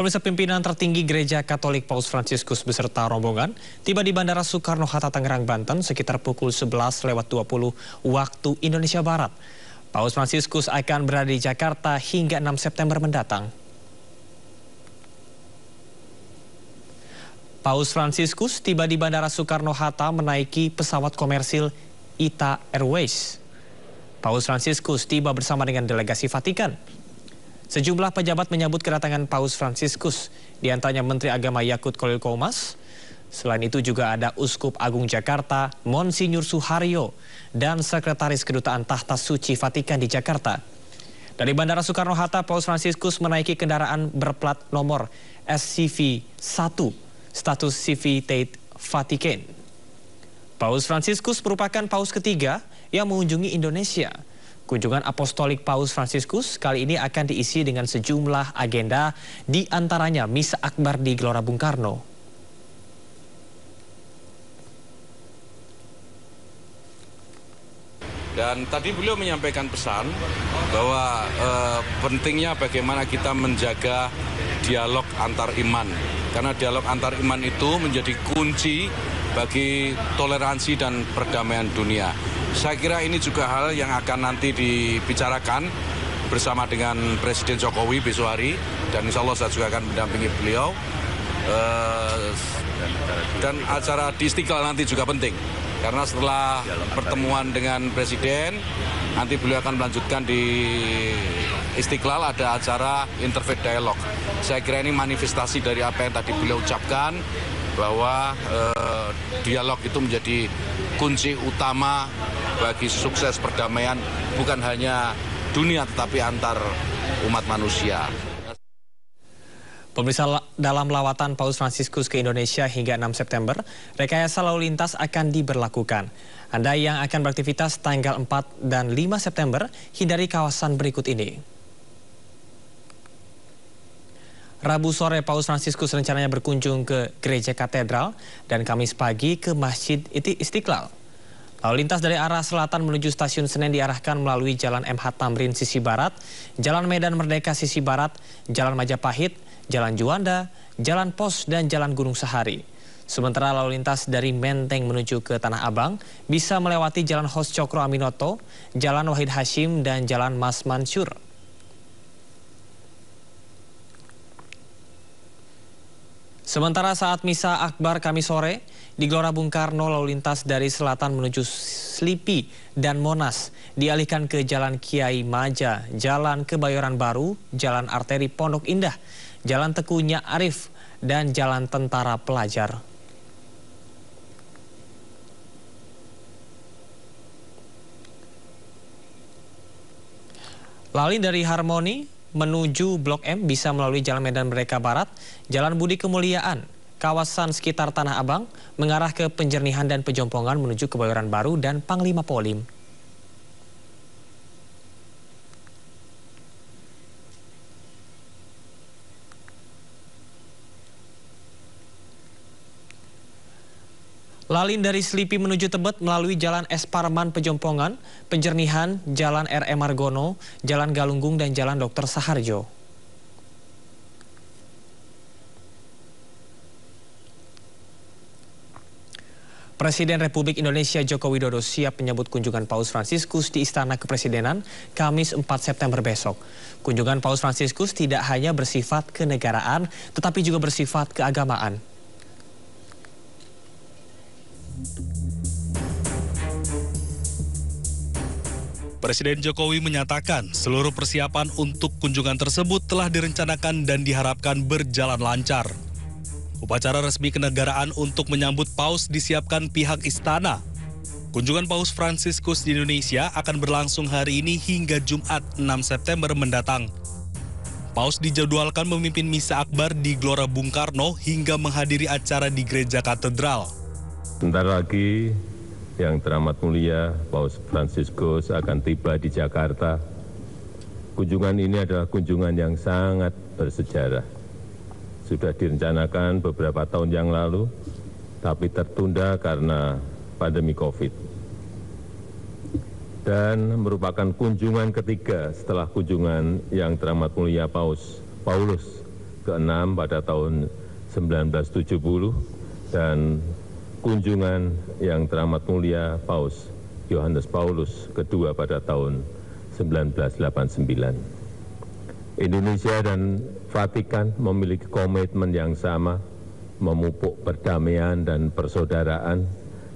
Pemirsa, pimpinan tertinggi Gereja Katolik Paus Fransiskus beserta rombongan tiba di Bandara Soekarno-Hatta, Tangerang, Banten sekitar pukul 11.20 waktu Indonesia Barat. Paus Fransiskus akan berada di Jakarta hingga 6 September mendatang. Paus Fransiskus tiba di Bandara Soekarno-Hatta menaiki pesawat komersil ITA Airways. Paus Fransiskus tiba bersama dengan delegasi Vatikan. Sejumlah pejabat menyambut kedatangan Paus Fransiskus, di antaranya Menteri Agama Yakut Kolil Qomas. Selain itu juga ada Uskup Agung Jakarta, Monsinyur Suharyo, dan Sekretaris Kedutaan Tahta Suci Vatikan di Jakarta. Dari Bandara Soekarno-Hatta, Paus Fransiskus menaiki kendaraan berplat nomor SCV-1, status Civitate Vatican. Paus Fransiskus merupakan paus ketiga yang mengunjungi Indonesia. Kunjungan apostolik Paus Fransiskus kali ini akan diisi dengan sejumlah agenda, di antaranya Misa Akbar di Gelora Bung Karno. Dan tadi beliau menyampaikan pesan bahwa pentingnya bagaimana kita menjaga dialog antar iman. Karena dialog antar iman itu menjadi kunci bagi toleransi dan perdamaian dunia. Saya kira ini juga hal yang akan nanti dibicarakan bersama dengan Presiden Jokowi besok hari, dan insya Allah saya juga akan mendampingi beliau. Dan acara di Istiqlal nanti juga penting, karena setelah pertemuan dengan Presiden, nanti beliau akan melanjutkan di Istiqlal ada acara Interfaith Dialog. Saya kira ini manifestasi dari apa yang tadi beliau ucapkan, bahwa dialog itu menjadi kunci utama bagi sukses perdamaian, bukan hanya dunia tetapi antar umat manusia. Pemirsa, dalam lawatan Paus Fransiskus ke Indonesia hingga 6 September, rekayasa lalu lintas akan diberlakukan. Anda yang akan beraktivitas tanggal 4 dan 5 September, hindari kawasan berikut ini. Rabu sore, Paus Fransiskus rencananya berkunjung ke Gereja Katedral dan Kamis pagi ke Masjid Istiqlal. Lalu lintas dari arah selatan menuju Stasiun Senen diarahkan melalui Jalan MH Tamrin sisi barat, Jalan Medan Merdeka sisi barat, Jalan Majapahit, Jalan Juanda, Jalan Pos, dan Jalan Gunung Sahari. Sementara lalu lintas dari Menteng menuju ke Tanah Abang bisa melewati Jalan Hos Cokro Aminoto, Jalan Wahid Hashim, dan Jalan Mas Mansur. Sementara saat Misa Akbar Kamis sore, di Gelora Bung Karno lalu lintas dari selatan menuju Slipi dan Monas dialihkan ke Jalan Kiai Maja, Jalan Kebayoran Baru, Jalan Arteri Pondok Indah, Jalan Teguh Nyak Arif, dan Jalan Tentara Pelajar. Lalu dari Harmoni menuju Blok M bisa melalui Jalan Medan Merdeka Barat, Jalan Budi Kemuliaan, kawasan sekitar Tanah Abang, mengarah ke Penjernihan dan Pejompongan menuju Kebayoran Baru dan Panglima Polim. Lalin dari Slipi menuju Tebet melalui Jalan Es Parman Pejompongan, Penjernihan, Jalan R.E. Margono, Jalan Galunggung, dan Jalan Dr. Saharjo. Presiden Republik Indonesia Joko Widodo siap menyambut kunjungan Paus Fransiskus di Istana Kepresidenan Kamis 4 September besok. Kunjungan Paus Fransiskus tidak hanya bersifat kenegaraan, tetapi juga bersifat keagamaan. Presiden Jokowi menyatakan seluruh persiapan untuk kunjungan tersebut telah direncanakan dan diharapkan berjalan lancar. Upacara resmi kenegaraan untuk menyambut Paus disiapkan pihak istana. Kunjungan Paus Fransiskus di Indonesia akan berlangsung hari ini hingga Jumat 6 September mendatang. Paus dijadwalkan memimpin Misa Akbar di Gelora Bung Karno hingga menghadiri acara di Gereja Katedral. Sebentar lagi yang teramat mulia Paus Fransiskus akan tiba di Jakarta. Kunjungan ini adalah kunjungan yang sangat bersejarah. Sudah direncanakan beberapa tahun yang lalu, tapi tertunda karena pandemi COVID. Dan merupakan kunjungan ketiga setelah kunjungan yang teramat mulia Paus Paulus ke-6 pada tahun 1970 dan kunjungan yang teramat mulia Paus Yohanes Paulus II pada tahun 1989. Indonesia dan Vatikan memiliki komitmen yang sama, memupuk perdamaian dan persaudaraan,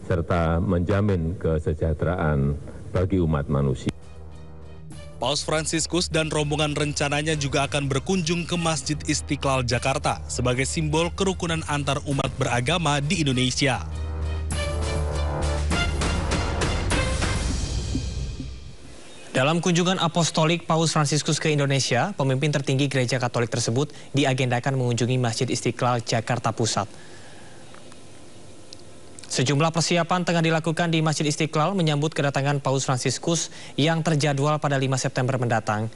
serta menjamin kesejahteraan bagi umat manusia. Paus Fransiskus dan rombongan rencananya juga akan berkunjung ke Masjid Istiqlal Jakarta sebagai simbol kerukunan antar umat beragama di Indonesia. Dalam kunjungan apostolik Paus Fransiskus ke Indonesia, pemimpin tertinggi Gereja Katolik tersebut diagendakan mengunjungi Masjid Istiqlal Jakarta Pusat. Sejumlah persiapan tengah dilakukan di Masjid Istiqlal menyambut kedatangan Paus Fransiskus yang terjadwal pada 5 September mendatang.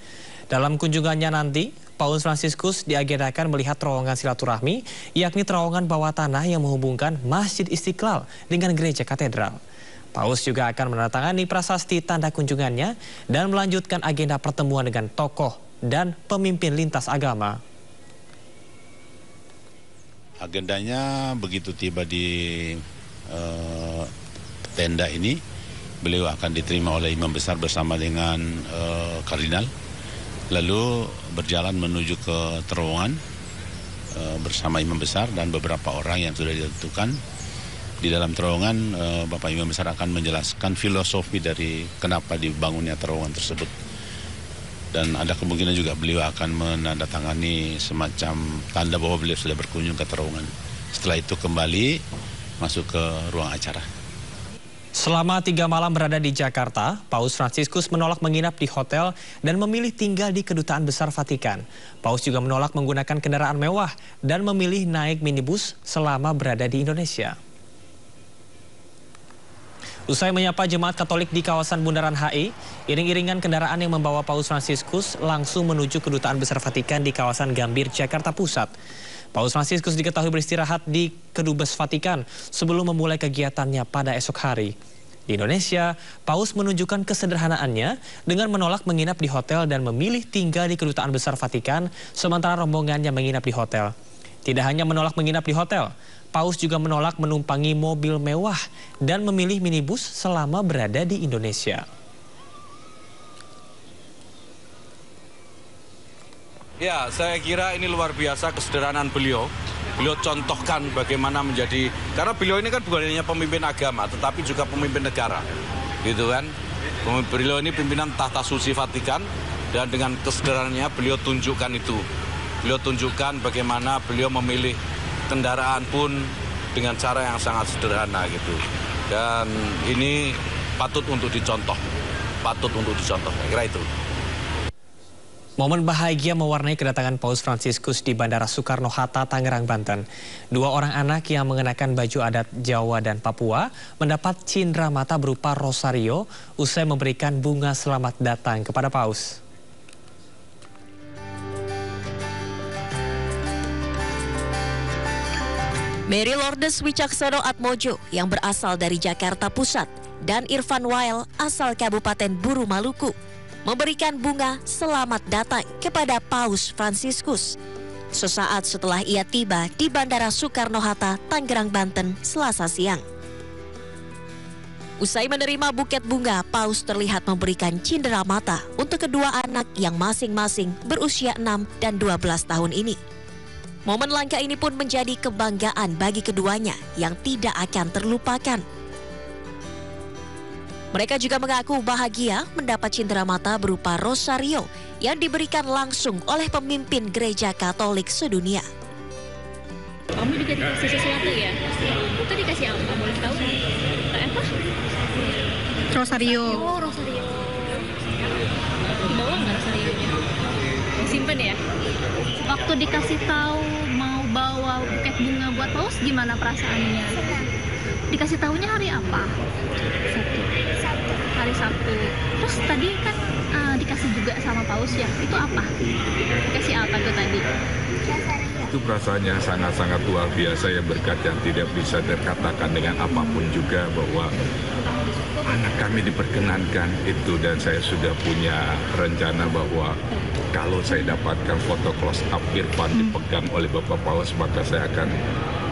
Dalam kunjungannya nanti, Paus Fransiskus diagendakan melihat terowongan silaturahmi, yakni terowongan bawah tanah yang menghubungkan Masjid Istiqlal dengan Gereja Katedral. Paus juga akan menandatangani prasasti tanda kunjungannya dan melanjutkan agenda pertemuan dengan tokoh dan pemimpin lintas agama. Agendanya begitu tiba di tenda ini, beliau akan diterima oleh imam besar bersama dengan kardinal, lalu berjalan menuju ke terowongan bersama imam besar dan beberapa orang yang sudah ditentukan. Di dalam terowongan, Bapak Imam Besar akan menjelaskan filosofi dari kenapa dibangunnya terowongan tersebut. Dan ada kemungkinan juga beliau akan menandatangani semacam tanda bahwa beliau sudah berkunjung ke terowongan. Setelah itu kembali masuk ke ruang acara. Selama 3 malam berada di Jakarta, Paus Fransiskus menolak menginap di hotel dan memilih tinggal di Kedutaan Besar Vatikan. Paus juga menolak menggunakan kendaraan mewah dan memilih naik minibus selama berada di Indonesia. Usai menyapa jemaat Katolik di kawasan Bundaran HI, iring-iringan kendaraan yang membawa Paus Fransiskus langsung menuju Kedutaan Besar Vatikan di kawasan Gambir, Jakarta Pusat. Paus Fransiskus diketahui beristirahat di Kedubes Vatikan sebelum memulai kegiatannya pada esok hari. Di Indonesia, Paus menunjukkan kesederhanaannya dengan menolak menginap di hotel dan memilih tinggal di Kedutaan Besar Vatikan, sementara rombongannya menginap di hotel. Tidak hanya menolak menginap di hotel, Paus juga menolak menumpangi mobil mewah dan memilih minibus selama berada di Indonesia. Ya, saya kira ini luar biasa kesederhanaan beliau. Beliau contohkan bagaimana menjadi, karena beliau ini kan bukan hanya pemimpin agama, tetapi juga pemimpin negara, gitu kan. Beliau ini pimpinan tahta suci Vatikan, dan dengan kesederhanaannya beliau tunjukkan itu. Beliau tunjukkan bagaimana beliau memilih kendaraan pun dengan cara yang sangat sederhana gitu. Dan ini patut untuk dicontoh. Saya kira itu. Momen bahagia mewarnai kedatangan Paus Fransiskus di Bandara Soekarno-Hatta, Tangerang, Banten. 2 orang anak yang mengenakan baju adat Jawa dan Papua mendapat cindera mata berupa rosario usai memberikan bunga selamat datang kepada Paus. Mary Lourdes Wicaksono Atmojo yang berasal dari Jakarta Pusat dan Irfan Wael asal Kabupaten Buru Maluku memberikan bunga selamat datang kepada Paus Fransiskus sesaat setelah ia tiba di Bandara Soekarno-Hatta, Tangerang, Banten, Selasa siang. Usai menerima buket bunga, Paus terlihat memberikan cindera mata untuk kedua anak yang masing-masing berusia 6 dan 12 tahun ini. Momen langka ini pun menjadi kebanggaan bagi keduanya yang tidak akan terlupakan. Mereka juga mengaku bahagia mendapat cindera mata berupa rosario yang diberikan langsung oleh pemimpin Gereja Katolik sedunia. Kamu juga dikasih sesuatu ya? Itu dikasih apa? Boleh tahu? Apa? Rosario. Oh, rosario. Dibawa nggak rosarionya? Simpen ya? Waktu dikasih tahu mau bawa buket bunga buat Paus, gimana perasaannya? Dikasih tahunya hari apa? Sabtu. Hari Sabtu. Terus tadi kan dikasih juga sama Paus ya? Itu apa? Dikasih apa tuh tadi? Itu perasaannya sangat-sangat luar biasa, ya, berkat yang tidak bisa terkatakan dengan apapun juga, bahwa anak kami diperkenankan itu, dan saya sudah punya rencana bahwa kalau saya dapatkan foto close up Irfan dipegang oleh Bapak Paus, maka saya akan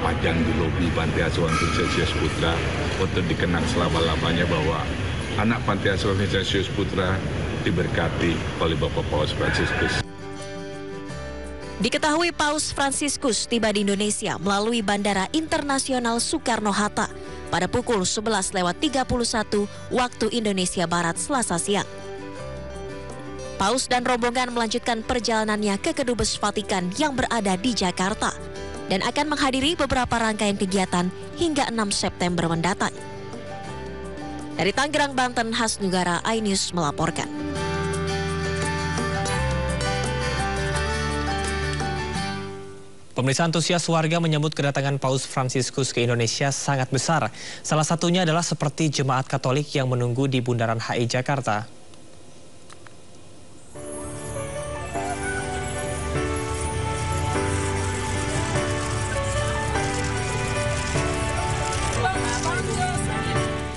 pajang di lobi Panti Asuhan Vincentius Putra untuk dikenang selama-lamanya bahwa anak Panti Asuhan Vincentius Putra diberkati oleh Bapak Paus Fransiskus. Diketahui Paus Fransiskus tiba di Indonesia melalui Bandara Internasional Soekarno-Hatta pada pukul 11.31 waktu Indonesia Barat Selasa siang. Paus dan rombongan melanjutkan perjalanannya ke Kedubes Vatikan yang berada di Jakarta dan akan menghadiri beberapa rangkaian kegiatan hingga 6 September mendatang. Dari Tangerang, Banten, Hasnugara, iNews melaporkan. Pemirsa, antusias warga menyambut kedatangan Paus Fransiskus ke Indonesia sangat besar. Salah satunya adalah seperti jemaat Katolik yang menunggu di Bundaran HI Jakarta.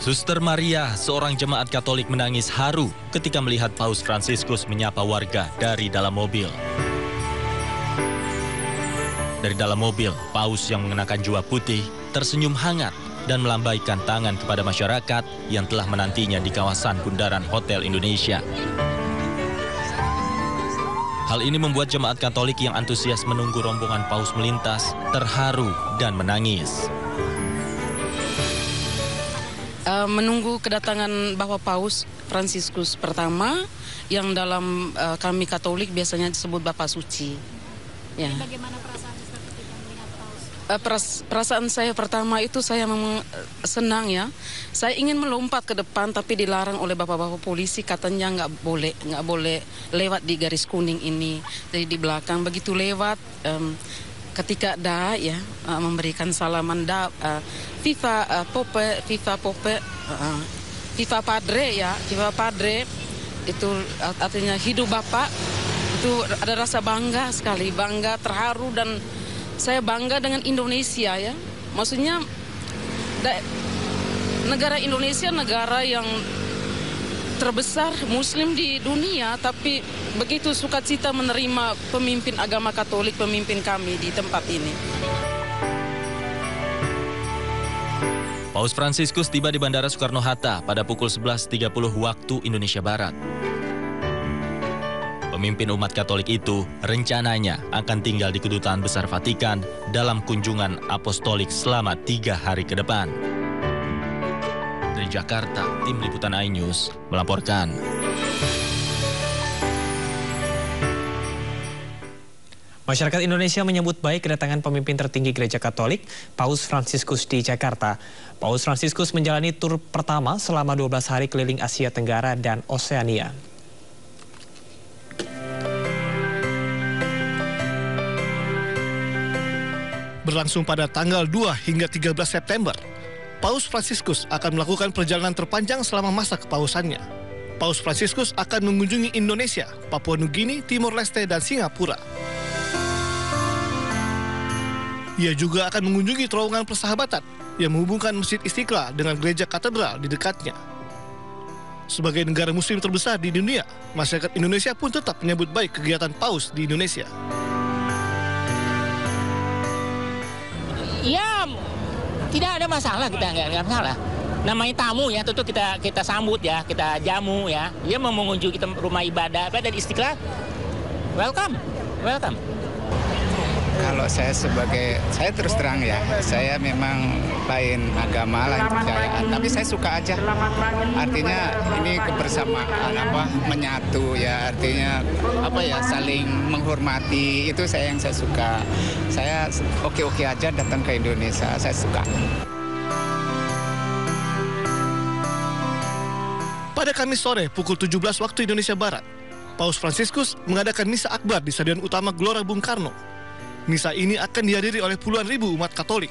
Suster Maria, seorang jemaat Katolik menangis haru ketika melihat Paus Fransiskus menyapa warga dari dalam mobil. Dari dalam mobil, Paus yang mengenakan jubah putih tersenyum hangat dan melambaikan tangan kepada masyarakat yang telah menantinya di kawasan Bundaran Hotel Indonesia. Hal ini membuat jemaat Katolik yang antusias menunggu rombongan Paus melintas terharu dan menangis. Menunggu kedatangan Bapak Paus Fransiskus pertama yang dalam kami Katolik biasanya disebut Bapak Suci. Ya. Bagaimana perasaan ketika melihat Paus? Perasaan saya pertama itu saya memang senang ya. Saya ingin melompat ke depan tapi dilarang oleh bapak-bapak polisi, katanya nggak boleh lewat di garis kuning ini. Jadi di belakang begitu lewat. Ketika memberikan salaman Viva Pope, Viva Padre ya, Viva Padre itu artinya hidup Bapak. Itu ada rasa bangga sekali, bangga, terharu, dan saya bangga dengan Indonesia ya. Maksudnya negara Indonesia negara yang terbesar Muslim di dunia, tapi begitu sukacita menerima pemimpin agama Katolik, pemimpin kami di tempat ini. Paus Fransiskus tiba di Bandara Soekarno-Hatta pada pukul 11.30 waktu Indonesia Barat. Pemimpin umat Katolik itu rencananya akan tinggal di Kedutaan Besar Vatikan dalam kunjungan apostolik selama 3 hari ke depan. Dari Jakarta, tim liputan iNews melaporkan. Masyarakat Indonesia menyambut baik kedatangan pemimpin tertinggi Gereja Katolik, Paus Fransiskus di Jakarta. Paus Fransiskus menjalani tur pertama selama 12 hari keliling Asia Tenggara dan Oseania. Berlangsung pada tanggal 2 hingga 13 September. Paus Fransiskus akan melakukan perjalanan terpanjang selama masa kepausannya. Paus Fransiskus akan mengunjungi Indonesia, Papua Nugini, Timor Leste, dan Singapura. Ia juga akan mengunjungi terowongan persahabatan yang menghubungkan Masjid Istiqlal dengan gereja katedral di dekatnya. Sebagai negara muslim terbesar di dunia, masyarakat Indonesia pun tetap menyambut baik kegiatan Paus di Indonesia. Ya, tidak ada masalah, kita nggak masalah. Namanya tamu ya, tentu kita sambut ya, kita jamu ya. Dia mau mengunjungi rumah ibadah di Istiqlal, welcome. Kalau saya terus terang ya, saya memang lain agama, lain kepercayaan, tapi saya suka aja. Artinya ini kebersamaan menyatu ya, artinya saling menghormati, itu yang saya suka. Saya oke-oke aja datang ke Indonesia, saya suka. Pada Kamis sore pukul 17 waktu Indonesia Barat, Paus Fransiskus mengadakan misa akbar di Stadion Utama Gelora Bung Karno. Misa ini akan dihadiri oleh puluhan ribu umat Katolik.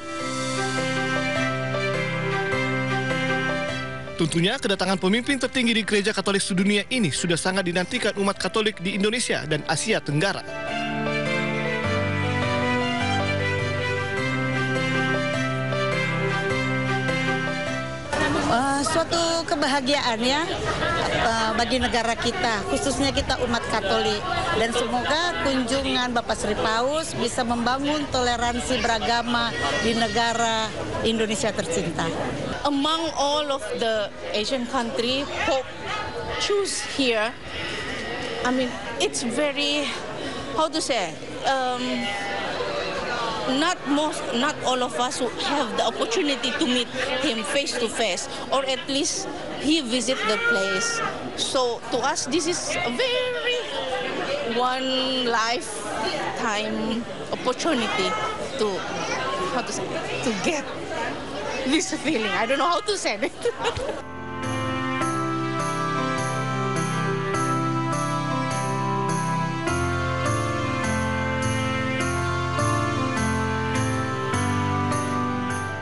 Tentunya kedatangan pemimpin tertinggi di Gereja Katolik sedunia ini sudah sangat dinantikan umat Katolik di Indonesia dan Asia Tenggara. Suatu kebahagiaan ya bagi negara kita, khususnya kita umat Katolik. Dan semoga kunjungan Bapak Sri Paus bisa membangun toleransi beragama di negara Indonesia tercinta. Among all of the Asian country, Pope choose here. I mean, it's very, how to say, not all of us who have the opportunity to meet him face to face, or at least he visit the place. So to us, this is a very one lifetime opportunity to, how to say, to get this feeling. I don't know how to say it.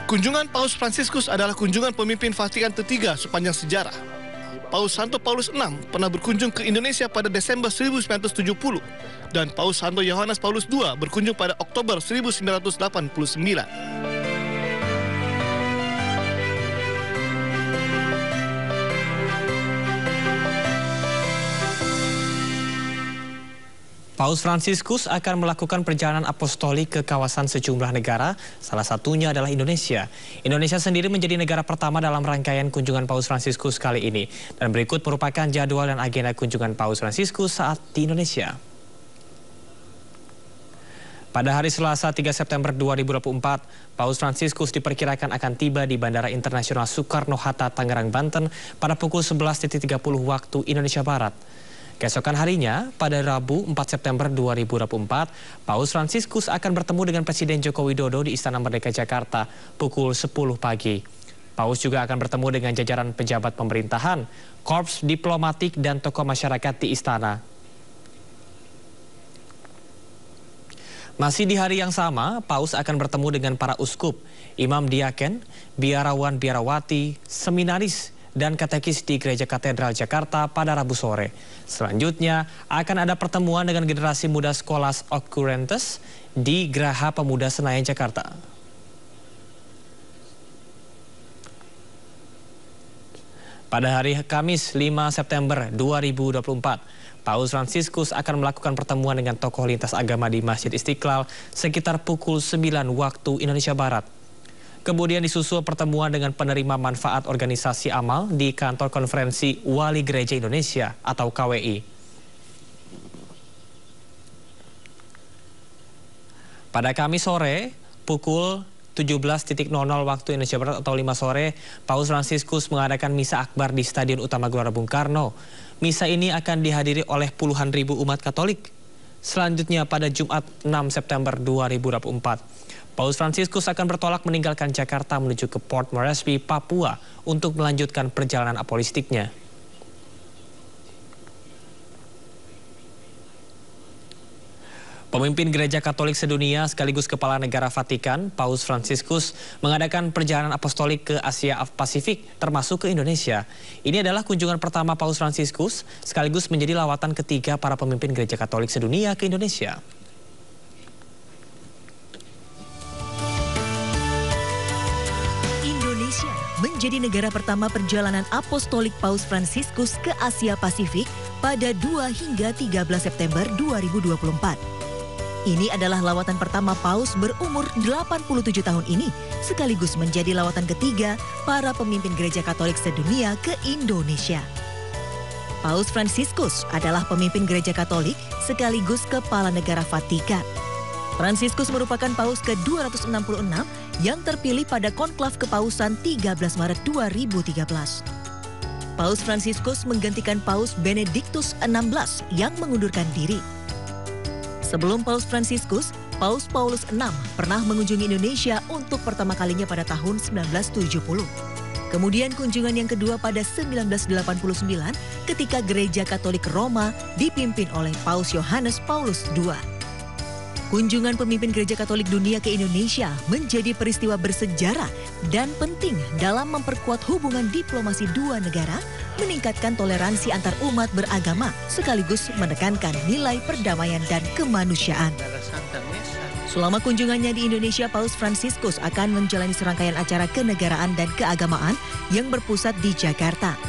Kunjungan Paus Fransiskus adalah kunjungan pemimpin Vatikan ketiga sepanjang sejarah. Paus Santo Paulus VI pernah berkunjung ke Indonesia pada Desember 1970 dan Paus Santo Yohanes Paulus II berkunjung pada Oktober 1989. Paus Fransiskus akan melakukan perjalanan apostolik ke kawasan sejumlah negara, salah satunya adalah Indonesia. Indonesia sendiri menjadi negara pertama dalam rangkaian kunjungan Paus Fransiskus kali ini. Dan berikut merupakan jadwal dan agenda kunjungan Paus Fransiskus saat di Indonesia. Pada hari Selasa 3 September 2024, Paus Fransiskus diperkirakan akan tiba di Bandara Internasional Soekarno-Hatta, Tangerang, Banten pada pukul 11.30 waktu Indonesia Barat. Keesokan harinya, pada Rabu 4 September 2024, Paus Fransiskus akan bertemu dengan Presiden Joko Widodo di Istana Merdeka Jakarta pukul 10 pagi. Paus juga akan bertemu dengan jajaran pejabat pemerintahan, korps diplomatik dan tokoh masyarakat di Istana. Masih di hari yang sama, Paus akan bertemu dengan para uskup, imam diaken, biarawan-biarawati, seminaris, dan katekis di Gereja Katedral Jakarta pada Rabu sore. Selanjutnya akan ada pertemuan dengan generasi muda Scholas Occurrentes di Geraha Pemuda Senayan, Jakarta. Pada hari Kamis 5 September 2024, Paus Fransiskus akan melakukan pertemuan dengan tokoh lintas agama di Masjid Istiqlal sekitar pukul 9 waktu Indonesia Barat. Kemudian disusul pertemuan dengan penerima manfaat organisasi amal di Kantor Konferensi Wali Gereja Indonesia atau KWI. Pada Kamis sore, pukul 17.00 waktu Indonesia Barat atau 5 sore, Paus Fransiskus mengadakan Misa Akbar di Stadion Utama Gelora Bung Karno. Misa ini akan dihadiri oleh puluhan ribu umat Katolik. Selanjutnya pada Jumat 6 September 2024, Paus Fransiskus akan bertolak meninggalkan Jakarta menuju ke Port Moresby, Papua untuk melanjutkan perjalanan apostoliknya. Pemimpin Gereja Katolik sedunia sekaligus Kepala Negara Vatikan, Paus Fransiskus mengadakan perjalanan apostolik ke Asia Pasifik termasuk ke Indonesia. Ini adalah kunjungan pertama Paus Fransiskus sekaligus menjadi lawatan ketiga para pemimpin Gereja Katolik sedunia ke Indonesia. Indonesia menjadi negara pertama perjalanan apostolik Paus Fransiskus ke Asia Pasifik pada 2 hingga 13 September 2024. Ini adalah lawatan pertama Paus berumur 87 tahun ini, sekaligus menjadi lawatan ketiga para pemimpin Gereja Katolik sedunia ke Indonesia. Paus Fransiskus adalah pemimpin Gereja Katolik sekaligus Kepala Negara Vatikan. Fransiskus merupakan Paus ke-266 yang terpilih pada konklav kepausan 13 Maret 2013. Paus Fransiskus menggantikan Paus Benediktus XVI yang mengundurkan diri. Sebelum Paus Fransiskus, Paus Paulus VI pernah mengunjungi Indonesia untuk pertama kalinya pada tahun 1970. Kemudian kunjungan yang kedua pada 1989 ketika Gereja Katolik Roma dipimpin oleh Paus Yohanes Paulus II. Kunjungan pemimpin Gereja Katolik dunia ke Indonesia menjadi peristiwa bersejarah dan penting dalam memperkuat hubungan diplomasi dua negara, meningkatkan toleransi antar umat beragama, sekaligus menekankan nilai perdamaian dan kemanusiaan. Selama kunjungannya di Indonesia, Paus Fransiskus akan menjalani serangkaian acara kenegaraan dan keagamaan yang berpusat di Jakarta.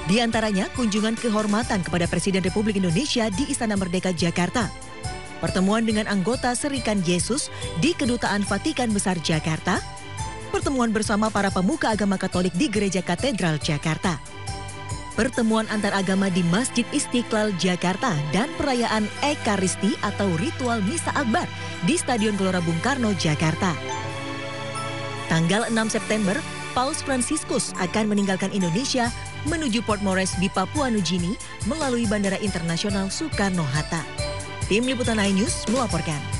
Di antaranya, kunjungan kehormatan kepada Presiden Republik Indonesia di Istana Merdeka, Jakarta. Pertemuan dengan anggota Serikan Yesus di Kedutaan Vatikan Besar Jakarta. Pertemuan bersama para pemuka agama Katolik di Gereja Katedral Jakarta. Pertemuan antar agama di Masjid Istiqlal Jakarta dan perayaan Ekaristi atau ritual Misa Akbar di Stadion Gelora Bung Karno, Jakarta. Tanggal 6 September, Paus Fransiskus akan meninggalkan Indonesia menuju Port Moresby, Papua Nugini melalui Bandara Internasional Soekarno-Hatta. Tim Liputan iNews melaporkan.